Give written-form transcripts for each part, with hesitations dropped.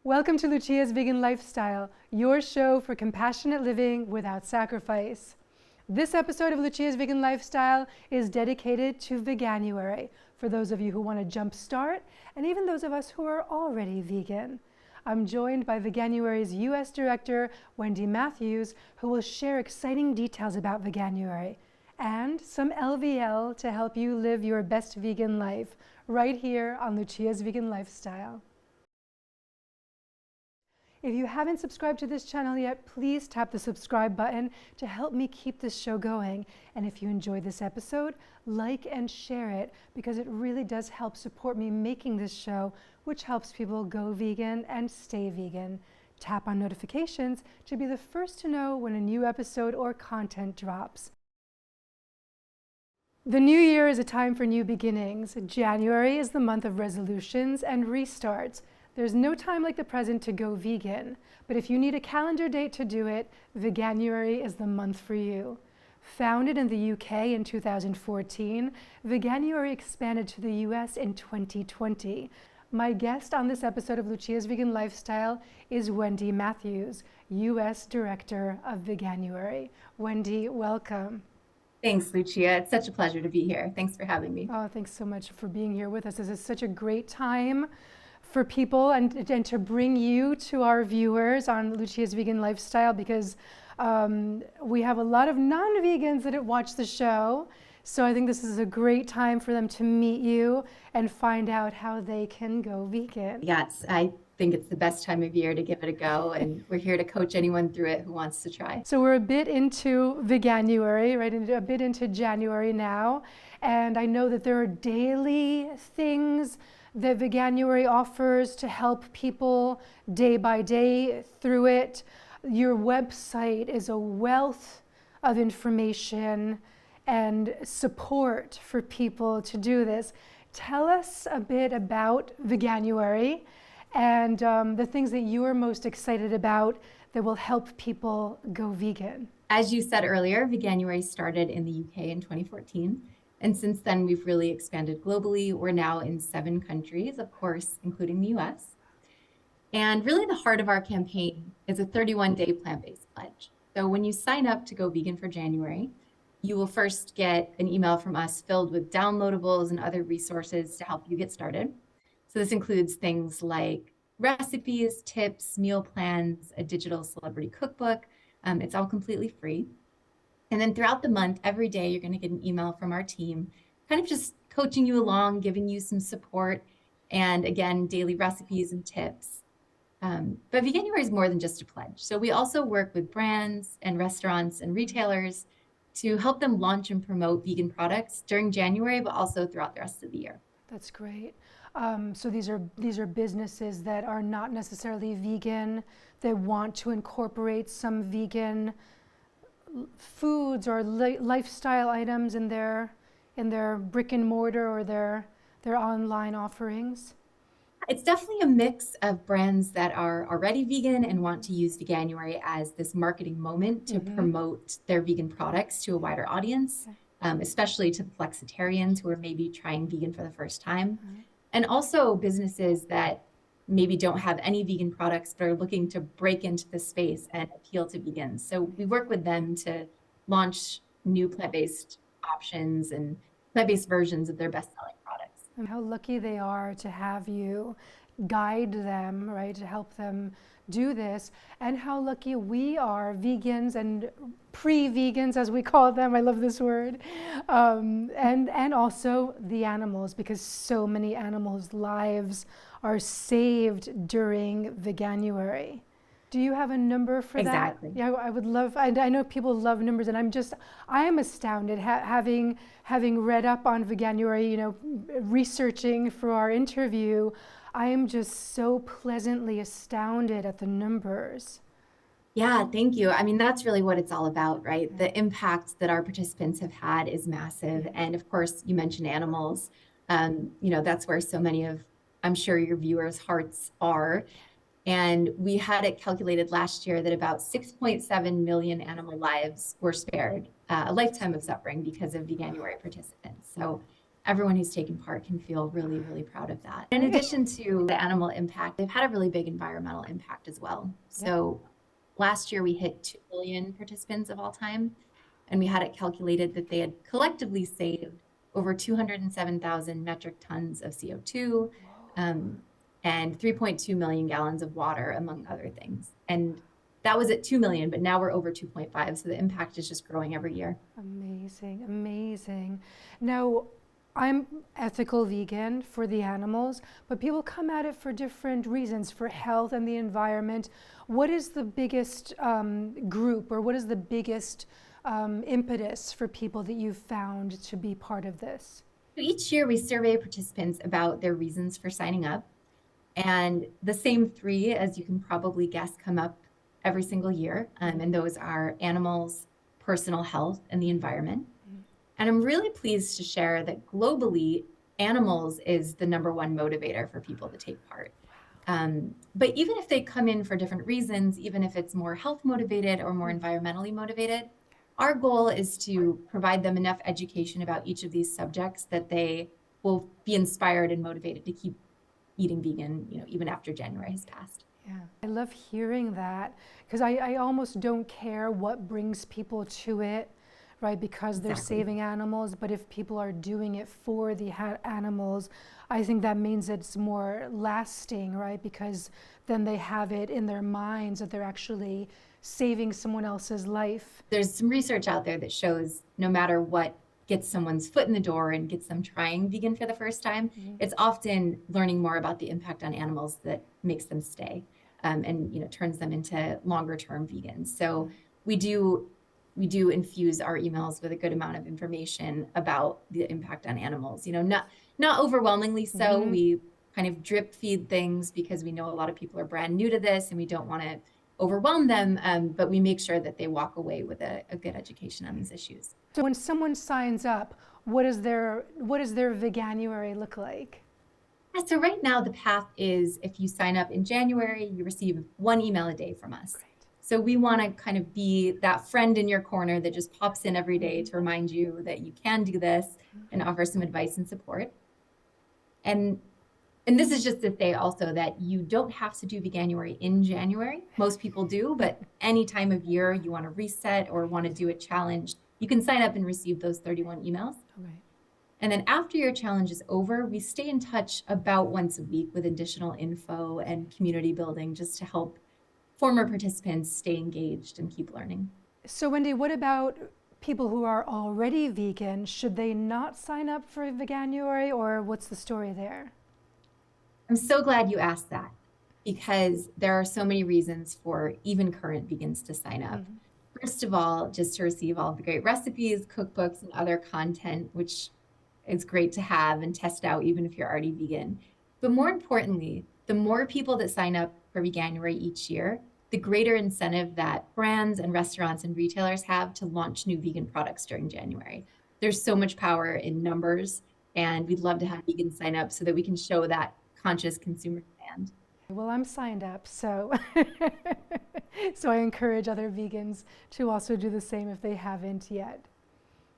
Welcome to Lucia's Vegan Lifestyle, your show for compassionate living without sacrifice. This episode of Lucia's Vegan Lifestyle is dedicated to Veganuary, for those of you who want to jumpstart, and even those of us who are already vegan. I'm joined by Veganuary's U.S. Director, Wendy Matthews, who will share exciting details about Veganuary and some LVL to help you live your best vegan life right here on Lucia's Vegan Lifestyle. If you haven't subscribed to this channel yet, please tap the subscribe button to help me keep this show going. And if you enjoy this episode, like and share it because it really does help support me making this show, which helps people go vegan and stay vegan. Tap on notifications to be the first to know when a new episode or content drops. The new year is a time for new beginnings. January is the month of resolutions and restarts. There's no time like the present to go vegan, but if you need a calendar date to do it, Veganuary is the month for you. Founded in the UK in 2014, Veganuary expanded to the US in 2020. My guest on this episode of Lucia's Vegan Lifestyle is Wendy Matthews, US Director of Veganuary. Wendy, welcome. Thanks, Lucia. It's such a pleasure to be here. Thanks for having me. Oh, thanks so much for being here with us. This is such a great time for people and to bring you to our viewers on Lucia's Vegan Lifestyle because we have a lot of non-vegans that watch the show. So I think this is a great time for them to meet you and find out how they can go vegan. Yes, I think it's the best time of year to give it a go, and we're here to coach anyone through it who wants to try. So we're a bit into Veganuary, right? A bit into January now. And I know that there are daily things that Veganuary offers to help people day by day through it. Your website is a wealth of information and support for people to do this. Tell us a bit about Veganuary and the things that you are most excited about that will help people go vegan. As you said earlier, Veganuary started in the UK in 2014. And since then, we've really expanded globally. We're now in 7 countries, of course, including the US. And really the heart of our campaign is a 31-day plant-based pledge. So when you sign up to go vegan for January, you will first get an email from us filled with downloadables and other resources to help you get started. So this includes things like recipes, tips, meal plans, a digital celebrity cookbook. It's all completely free. And then throughout the month, every day, you're going to get an email from our team, kind of just coaching you along, giving you some support, and again, daily recipes and tips. But Veganuary is more than just a pledge. So we also work with brands and restaurants and retailers to help them launch and promote vegan products during January, but also throughout the rest of the year. That's great. So these are businesses that are not necessarily vegan. They want to incorporate some vegan foods or lifestyle items in their brick and mortar or their online offerings? It's definitely a mix of brands that are already vegan and want to use Veganuary as this marketing moment to promote their vegan products to a wider audience, especially to the flexitarians who are maybe trying vegan for the first time. And also businesses that maybe don't have any vegan products but are looking to break into the space and appeal to vegans. So we work with them to launch new plant-based options and plant-based versions of their best-selling products. And how lucky they are to have you guide them, right, to help them do this, and how lucky we are, vegans and pre-vegans as we call them, I love this word, and also the animals, because so many animals' lives are saved during Veganuary. Do you have a number for that? Exactly. Yeah, I would love, I know people love numbers, and I am astounded having read up on Veganuary, researching for our interview. I am just so pleasantly astounded at the numbers. Yeah, thank you. I mean, that's really what it's all about, right? The impact that our participants have had is massive. And of course, you mentioned animals. That's where so many of, I'm sure, your viewers' hearts are. And we had it calculated last year that about 6.7 million animal lives were spared, a lifetime of suffering because of Veganuary participants. So everyone who's taken part can feel really, really proud of that. In addition to the animal impact, they've had a really big environmental impact as well. So last year we hit 2 million participants of all time, and we had it calculated that they had collectively saved over 207,000 metric tons of CO2 and 3.2 million gallons of water, among other things. And that was at 2 million, but now we're over 2.5. So the impact is just growing every year. Amazing, amazing. Now, I'm ethical vegan for the animals, but people come at it for different reasons, for health and the environment. What is the biggest group, or what is the biggest impetus for people that you've found to be part of this? Each year we survey participants about their reasons for signing up. And the same three, as you can probably guess, come up every single year. And those are animals, personal health, and the environment. And I'm really pleased to share that globally, animals is the #1 motivator for people to take part. But even if they come in for different reasons, even if it's more health motivated or more environmentally motivated, our goal is to provide them enough education about each of these subjects that they will be inspired and motivated to keep eating vegan, even after January has passed. Yeah, I love hearing that, because I almost don't care what brings people to it, right? Because they're saving animals, but if people are doing it for the animals, I think that means it's more lasting, right? Because then they have it in their minds that they're actually saving someone else's life. There's some research out there that shows no matter what gets someone's foot in the door and gets them trying vegan for the first time, it's often learning more about the impact on animals that makes them stay, and turns them into longer term vegans. So we do infuse our emails with a good amount of information about the impact on animals. Not overwhelmingly so. We kind of drip feed things because we know a lot of people are brand new to this and we don't want to overwhelm them, but we make sure that they walk away with a good education on these issues. So when someone signs up, what does their Veganuary look like? So right now the path is, if you sign up in January, you receive 1 email a day from us. Great. So we want to kind of be that friend in your corner that just pops in every day to remind you that you can do this and offer some advice and support. And this is just to say also that you don't have to do Veganuary in January. Most people do, but any time of year you want to reset or want to do a challenge, you can sign up and receive those 31 emails. Okay. And then after your challenge is over, we stay in touch about once a week with additional info and community building, just to help former participants stay engaged and keep learning. So Wendy, what about people who are already vegan? Should they not sign up for Veganuary, or what's the story there? I'm so glad you asked that, because there are so many reasons for even current vegans to sign up. First of all, just to receive all the great recipes, cookbooks, and other content, which is great to have and test out even if you're already vegan. But more importantly, the more people that sign up for Veganuary each year, the greater incentive that brands and restaurants and retailers have to launch new vegan products during January. There's so much power in numbers, and we'd love to have vegans sign up so that we can show that conscious consumer demand. Well, I'm signed up, so so I encourage other vegans to also do the same if they haven't yet.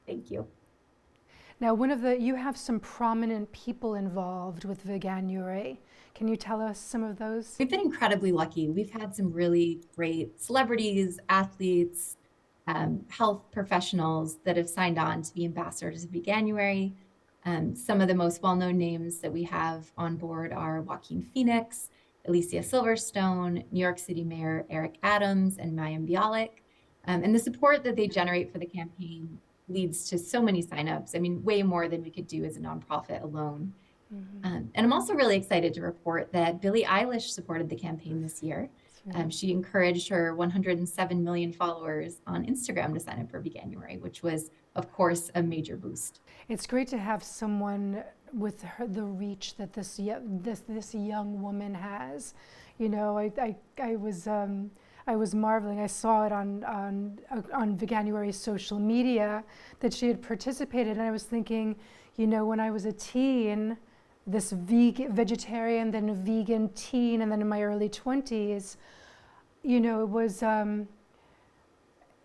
Thank you. Now, you have some prominent people involved with Veganuary. Can you tell us some of those? We've been incredibly lucky. We've had some really great celebrities, athletes, health professionals that have signed on to be ambassadors of Veganuary. Some of the most well-known names that we have on board are Joaquin Phoenix, Alicia Silverstone, New York City Mayor Eric Adams, and Mayim Bialik. And the support that they generate for the campaign leads to so many signups. I mean, way more than we could do as a nonprofit alone. And I'm also really excited to report that Billie Eilish supported the campaign this year. She encouraged her 107 million followers on Instagram to sign up for Veganuary, which was, of course, a major boost. It's great to have someone with the reach that this young woman has. I was marveling. I saw it on Veganuary's social media that she had participated, and I was thinking, when I was a teen, this vegetarian, then a vegan teen, and then in my early 20s,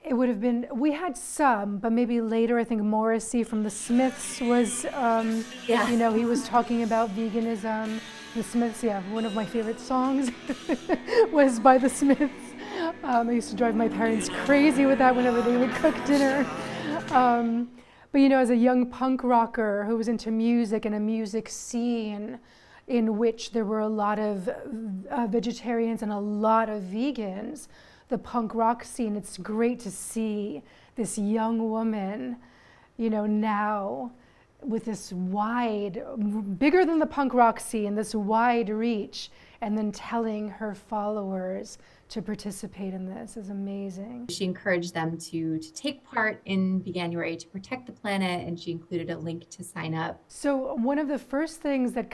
It would have been, we had some, but maybe later, I think Morrissey from the Smiths was, Yeah. you know, he was talking about veganism. The Smiths, yeah, one of my favorite songs was by the Smiths. I used to drive my parents crazy with that whenever they would cook dinner. But you know, as a young punk rocker who was into music and a music scene in which there were a lot of vegetarians and a lot of vegans, the punk rock scene, it's great to see this young woman, you know, now with this wide, bigger than the punk rock scene, this wide reach, and then telling her followers to participate in this is amazing. She encouraged them to take part in Veganuary to protect the planet, and she included a link to sign up. So one of the first things that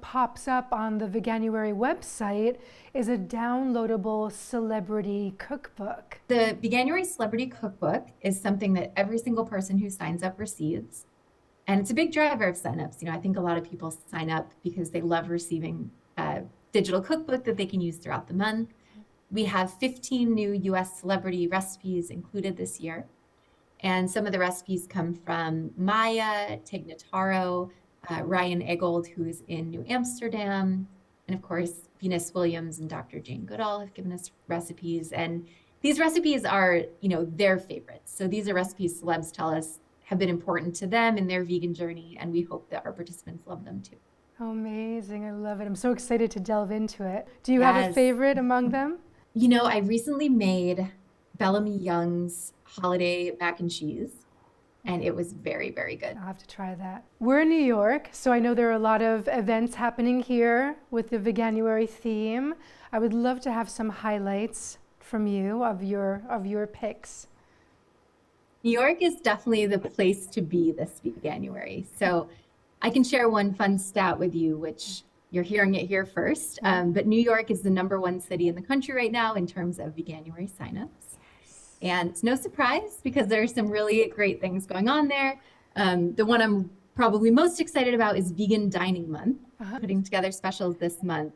pops up on the Veganuary website is a downloadable celebrity cookbook. The Veganuary Celebrity Cookbook is something that every single person who signs up receives. And it's a big driver of signups. You know, I think a lot of people sign up because they love receiving a digital cookbook that they can use throughout the month. We have 15 new US celebrity recipes included this year. And some of the recipes come from Maya, Tig Notaro, Ryan Eggold, who is in New Amsterdam, and of course, Venus Williams and Dr. Jane Goodall have given us recipes. And these recipes are, you know, their favorites. So these are recipes celebs tell us have been important to them in their vegan journey, and we hope that our participants love them too. Oh, amazing, I love it. I'm so excited to delve into it. Do you have a favorite among them? You know, I recently made Bellamy Young's holiday mac and cheese, and it was very, very good. I'll have to try that. We're in New York, so I know there are a lot of events happening here with the Veganuary theme. I would love to have some highlights from you of your picks. New York is definitely the place to be this Veganuary. So I can share one fun stat with you, which you're hearing it here first. But New York is the #1 city in the country right now in terms of Veganuary signups. And it's no surprise because there are some really great things going on there. The one I'm probably most excited about is Vegan Dining Month, putting together specials this month,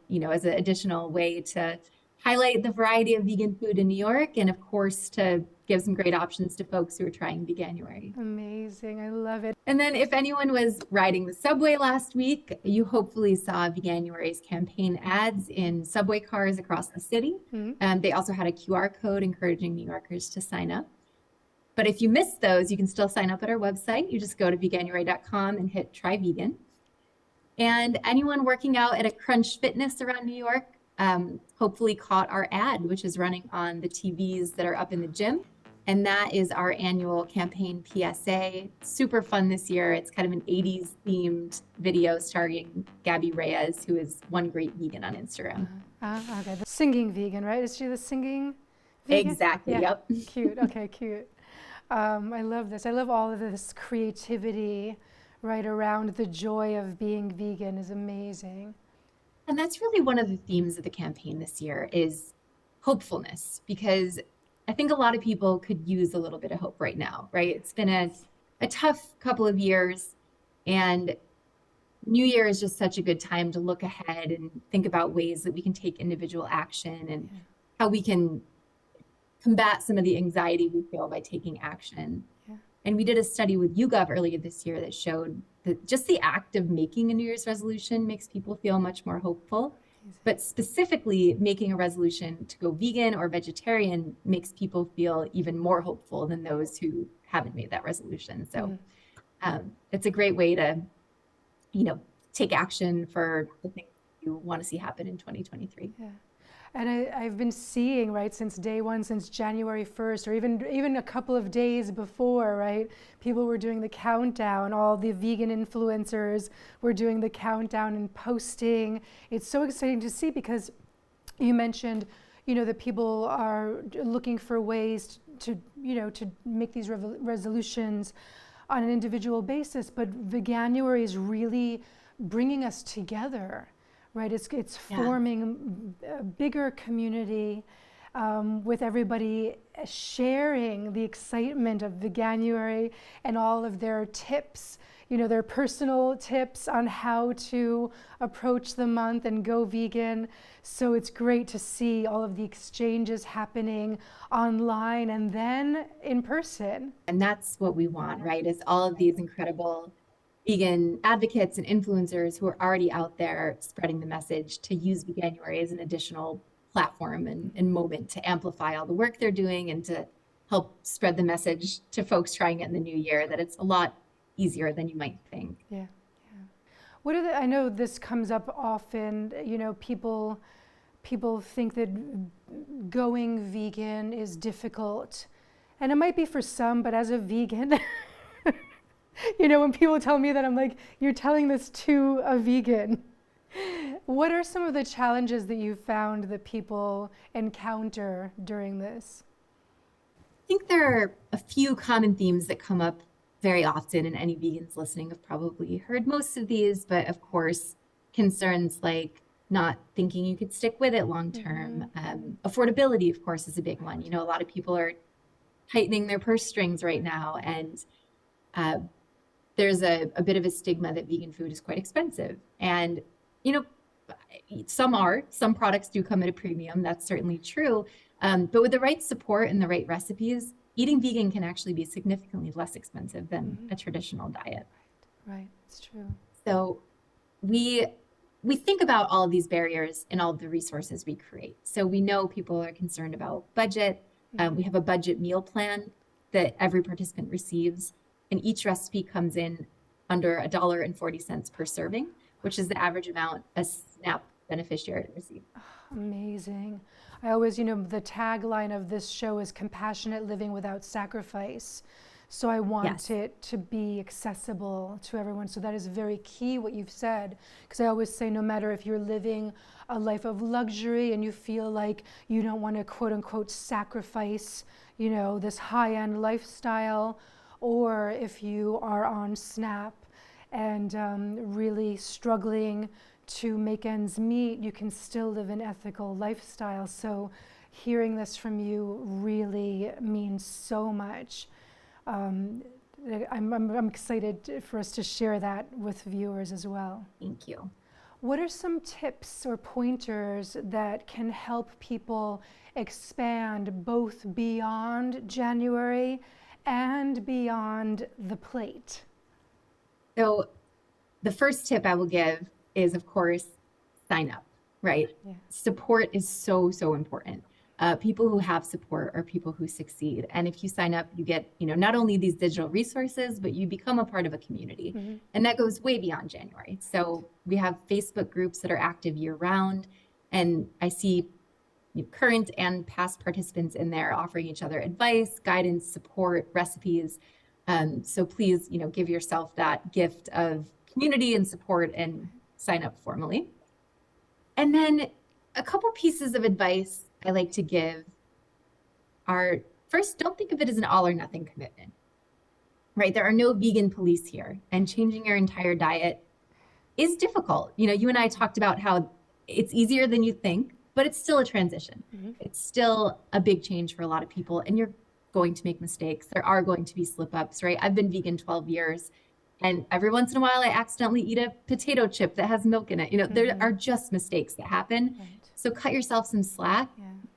you know, as an additional way to highlight the variety of vegan food in New York, and of course to give some great options to folks who are trying Veganuary. Amazing, I love it. And then if anyone was riding the subway last week, you hopefully saw Veganuary's campaign ads in subway cars across the city. They also had a QR code encouraging New Yorkers to sign up. But if you missed those, you can still sign up at our website. You just go to veganuary.com and hit try vegan. And anyone working out at a Crunch Fitness around New York hopefully caught our ad, which is running on the TVs that are up in the gym. And that is our annual campaign PSA. Super fun this year. It's kind of an 80s themed video starring Gabby Reyes, who is one great vegan on Instagram. Okay, the singing vegan, right? Is she the singing vegan? Exactly, Yeah. yep. Cute, okay, cute. I love this. I love all of this creativity right around the joy of being vegan is amazing. And that's really one of the themes of the campaign this year is hopefulness, because I think a lot of people could use a little bit of hope right now, right? It's been a tough couple of years, and New Year is just such a good time to look ahead and think about ways that we can take individual action and how we can combat some of the anxiety we feel by taking action. And we did a study with YouGov earlier this year that showed that just the act of making a New Year's resolution makes people feel much more hopeful. But specifically, making a resolution to go vegan or vegetarian makes people feel even more hopeful than those who haven't made that resolution. So it's a great way to, you know, take action for the things you want to see happen in 2023. Yeah. And I've been seeing, right, since day one, since January 1st, or even a couple of days before, right, people were doing the countdown. All the vegan influencers were doing the countdown and posting. It's so exciting to see because you mentioned, you know, that people are looking for ways to, you know, to make these resolutions on an individual basis. But Veganuary is really bringing us together. Right, it's forming a bigger community with everybody sharing the excitement of Veganuary and all of their tips, their personal tips on how to approach the month and go vegan. So it's great to see all of the exchanges happening online and then in person. And that's what we want, right? Is all of these incredible vegan advocates and influencers who are already out there spreading the message to use Veganuary as an additional platform and moment to amplify all the work they're doing and to help spread the message to folks trying it in the new year that it's a lot easier than you might think. Yeah. What are I know this comes up often, people think that going vegan is difficult. And it might be for some, but as a vegan, when people tell me that, I'm like, you're telling this to a vegan. What are some of the challenges that you found that people encounter during this? I think there are a few common themes that come up very often, and any vegans listening have probably heard most of these, but of course, concerns like not thinking you could stick with it long term. Affordability, of course, is a big one. A lot of people are tightening their purse strings right now, and there's a bit of a stigma that vegan food is quite expensive. And, some products do come at a premium. That's certainly true. But with the right support and the right recipes, eating vegan can actually be significantly less expensive than a traditional diet. Right, it's true. So we think about all of these barriers and all of the resources we create. So we know people are concerned about budget. We have a budget meal plan that every participant receives, and each recipe comes in under $1.40 per serving, which is the average amount a SNAP beneficiary receives. Amazing. I always, the tagline of this show is compassionate living without sacrifice. So I want it to be accessible to everyone. So that is very key what you've said, because I always say no matter if you're living a life of luxury and you feel like you don't want to quote unquote sacrifice, this high-end lifestyle, or if you are on SNAP and really struggling to make ends meet, you can still live an ethical lifestyle. So hearing this from you really means so much. I'm excited for us to share that with viewers as well. Thank you. What are some tips or pointers that can help people expand both beyond January and beyond the plate? So the first tip I will give is, of course, sign up, right? Yeah. Support is so, so important. People who have support are people who succeed. And if you sign up, you get, not only these digital resources, but you become a part of a community. And that goes way beyond January. So we have Facebook groups that are active year round. And I see current and past participants in there offering each other advice, guidance, support, recipes. So please, give yourself that gift of community and support and sign up formally. And then a couple pieces of advice I like to give are, first, don't think of it as an all or nothing commitment, right? There are no vegan police here, and changing your entire diet is difficult. You and I talked about how it's easier than you think, but it's still a transition. It's still a big change for a lot of people, and you're going to make mistakes. There are going to be slip ups, right? I've been vegan 12 years. And every once in a while, I accidentally eat a potato chip that has milk in it. There are just mistakes that happen. Right. So cut yourself some slack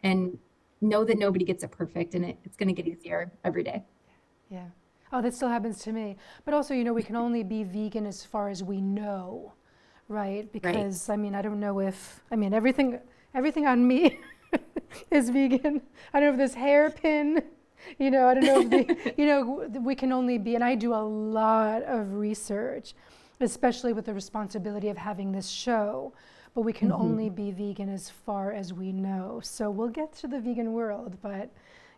and know that nobody gets it perfect, and it's going to get easier every day. Yeah. Oh, that still happens to me. But also, we can only be vegan as far as we know, right? Because, I don't know if, everything on me is vegan. I don't know if this hairpin, I don't know if we can only be, and I do a lot of research, especially with the responsibility of having this show, but we can only be vegan as far as we know. So we'll get to the vegan world, but,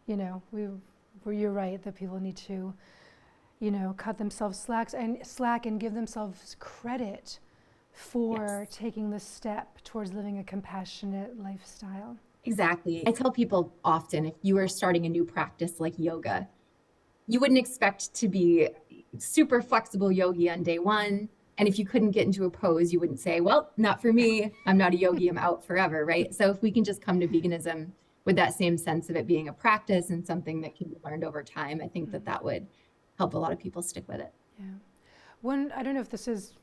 you're right that people need to, cut themselves slack and give themselves credit for taking the step towards living a compassionate lifestyle. Exactly. I tell people often, if you are starting a new practice like yoga, you wouldn't expect to be super flexible yogi on day one. And if you couldn't get into a pose, you wouldn't say, well, not for me. I'm not a yogi. I'm out forever, right? So if we can just come to veganism with that same sense of it being a practice and something that can be learned over time, I think that that would help a lot of people stick with it. Yeah. I don't know if this is,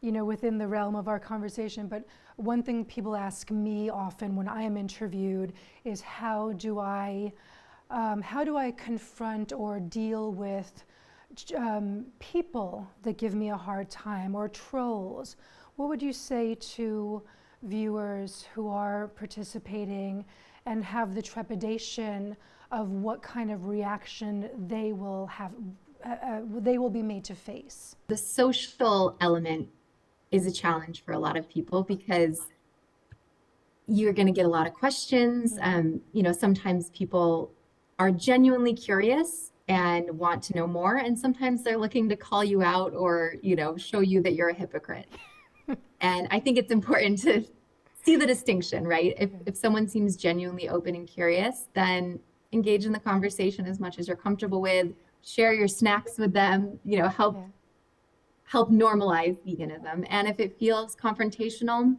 within the realm of our conversation, but one thing people ask me often when I am interviewed is how do I confront or deal with people that give me a hard time or trolls? What would you say to viewers who are participating and have the trepidation of what kind of reaction they will have, they will be made to face? The social element is a challenge for a lot of people because you're going to get a lot of questions. Sometimes people are genuinely curious and want to know more, and sometimes they're looking to call you out or, show you that you're a hypocrite. And I think it's important to see the distinction, right? If someone seems genuinely open and curious, then engage in the conversation as much as you're comfortable with. Share your snacks with them, help normalize veganism. And if it feels confrontational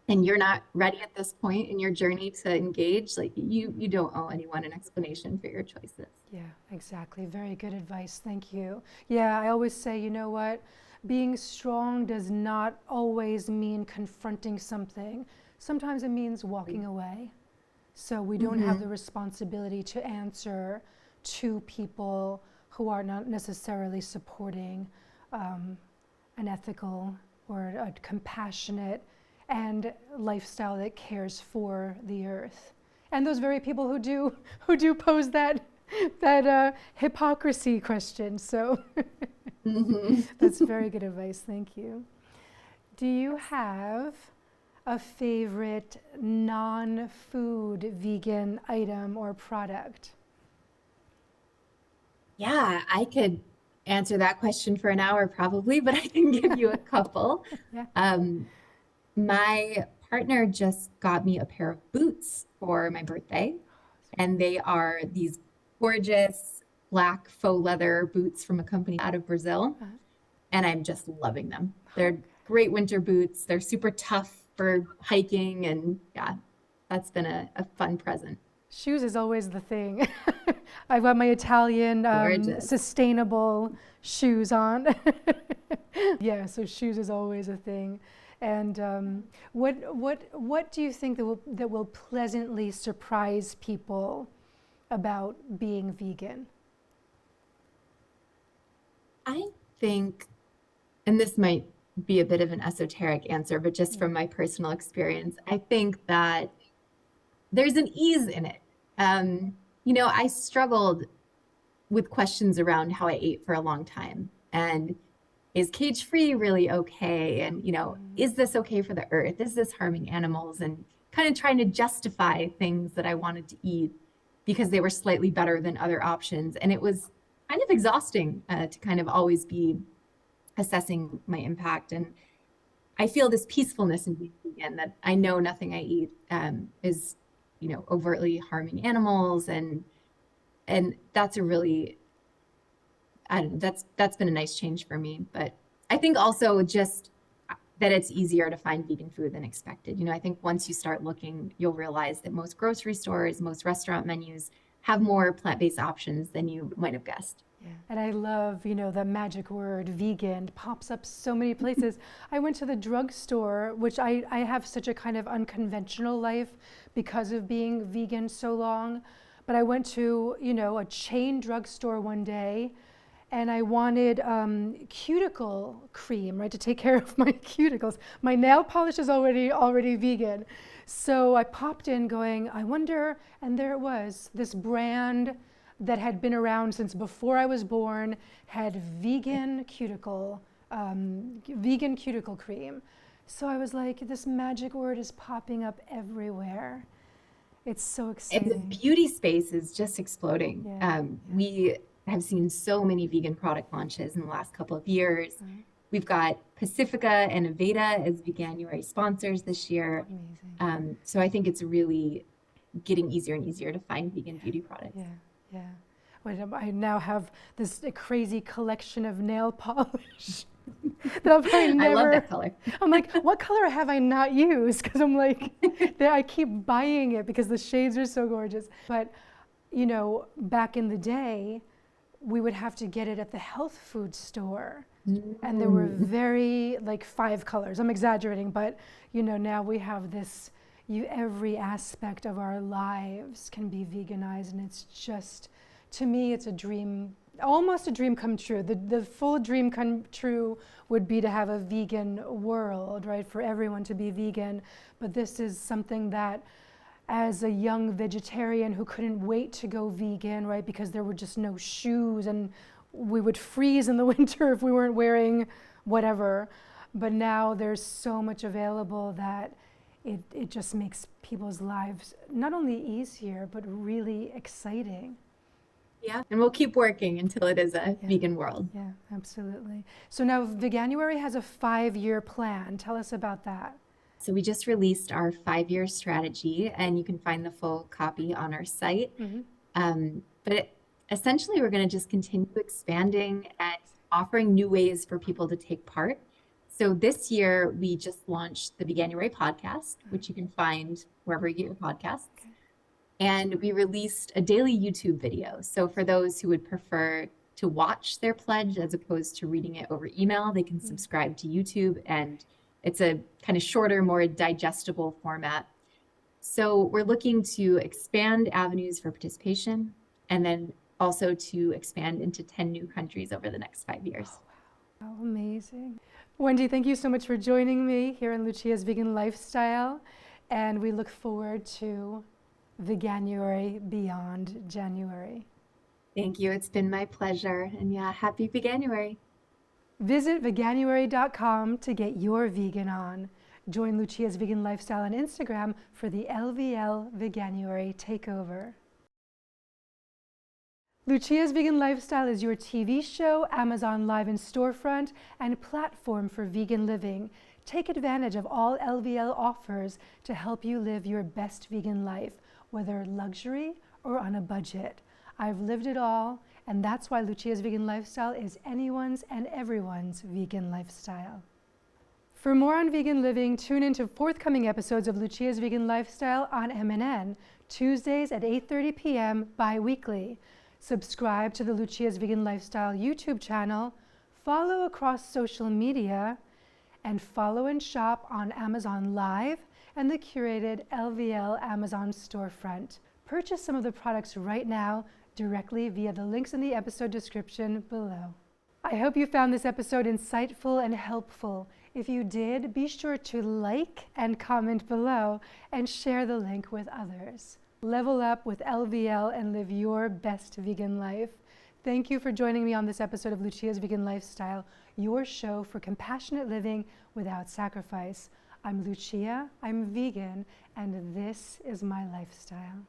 and you're not ready at this point in your journey to engage, like you don't owe anyone an explanation for your choices. Yeah, exactly. Very good advice. Thank you. Yeah, I always say, you know what? Being strong does not always mean confronting something. Sometimes it means walking away. So we don't have the responsibility to answer to people who are not necessarily supporting an ethical or a compassionate and lifestyle that cares for the earth. And those very people who do pose that hypocrisy question. So that's very good advice. Thank you. Do you have a favorite non-food vegan item or product? Yeah, I could answer that question for an hour probably, but I can give you a couple. Yeah. My partner just got me a pair of boots for my birthday, and they are these gorgeous black faux leather boots from a company out of Brazil, and I'm just loving them. They're great winter boots. They're super tough for hiking, and yeah, that's been a fun present. Shoes is always the thing. I've got my Italian sustainable shoes on. Yeah, so shoes is always a thing. And what do you think that will pleasantly surprise people about being vegan? I think, and this might be a bit of an esoteric answer, but just from my personal experience, I think that there's an ease in it. I struggled with questions around how I ate for a long time. And is cage-free really okay? And, is this okay for the earth? Is this harming animals? And kind of trying to justify things that I wanted to eat because they were slightly better than other options. And it was kind of exhausting to kind of always be assessing my impact. And I feel this peacefulness in being vegan, that I know nothing I eat is, overtly harming animals. And that's a really, that's been a nice change for me. But I think also just that it's easier to find vegan food than expected. I think once you start looking, you'll realize that most grocery stores, most restaurant menus have more plant-based options than you might have guessed. Yeah. And I love, the magic word vegan pops up so many places. I went to the drugstore, which I have such a kind of unconventional life because of being vegan so long. But I went to, a chain drugstore one day, and I wanted cuticle cream, right, to take care of my cuticles. My nail polish is already vegan. So I popped in going, I wonder, and there it was, this brand that had been around since before I was born, had vegan cuticle cream. So I was like, this magic word is popping up everywhere. It's so exciting. And the beauty space is just exploding. Yeah. We have seen so many vegan product launches in the last couple of years. Right. We've got Pacifica and Aveda as Veganuary sponsors this year. Amazing. So I think it's really getting easier and easier to find vegan beauty products. Yeah, yeah. Well, I now have this crazy collection of nail polish. that I'll probably never. I love that color. I'm like, what color have I not used? Because I'm like, I keep buying it because the shades are so gorgeous. But, you know, back in the day, we would have to get it at the health food store. And there were very, like 5 colors. I'm exaggerating, but, you know, now we have this, every aspect of our lives can be veganized. And it's just, to me, it's a dream, almost a dream come true. The full dream come true would be to have a vegan world, right? For everyone to be vegan. But this is something that, as a young vegetarian who couldn't wait to go vegan, right? Because there were just no shoes and we would freeze in the winter if we weren't wearing whatever. But now there's so much available that it just makes people's lives not only easier, but really exciting. Yeah, and we'll keep working until it is a vegan world. Yeah, absolutely. So now Veganuary has a 5-year plan. Tell us about that. So we just released our 5-year strategy, and you can find the full copy on our site. Essentially, we're going to just continue expanding and offering new ways for people to take part. So this year, we just launched the Veganuary podcast, which you can find wherever you get your podcasts. Okay. And we released a daily YouTube video. So for those who would prefer to watch their pledge as opposed to reading it over email, they can subscribe to YouTube, and it's a kind of shorter, more digestible format. So we're looking to expand avenues for participation and then also to expand into 10 new countries over the next 5 years. Oh, wow. Amazing. Wendy, thank you so much for joining me here in Lucia's Vegan Lifestyle. And we look forward to Veganuary beyond January. Thank you. It's been my pleasure. And yeah, happy Veganuary. Visit Veganuary.com to get your vegan on. Join Lucia's Vegan Lifestyle on Instagram for the LVL Veganuary takeover. Lucia's Vegan Lifestyle is your TV show, Amazon Live and Storefront, and platform for vegan living. Take advantage of all LVL offers to help you live your best vegan life, whether luxury or on a budget. I've lived it all, and that's why Lucia's Vegan Lifestyle is anyone's and everyone's vegan lifestyle. For more on vegan living, tune into forthcoming episodes of Lucia's Vegan Lifestyle on MNN, Tuesdays at 8:30 p.m. bi-weekly. Subscribe to the Lucia's Vegan Lifestyle YouTube channel, follow across social media, and follow and shop on Amazon Live and the curated LVL Amazon storefront. Purchase some of the products right now directly via the links in the episode description below. I hope you found this episode insightful and helpful. If you did, be sure to like and comment below and share the link with others. Level up with LVL and live your best vegan life. Thank you for joining me on this episode of Lucia's Vegan Lifestyle, your show for compassionate living without sacrifice. I'm Lucia, I'm vegan, and this is my lifestyle.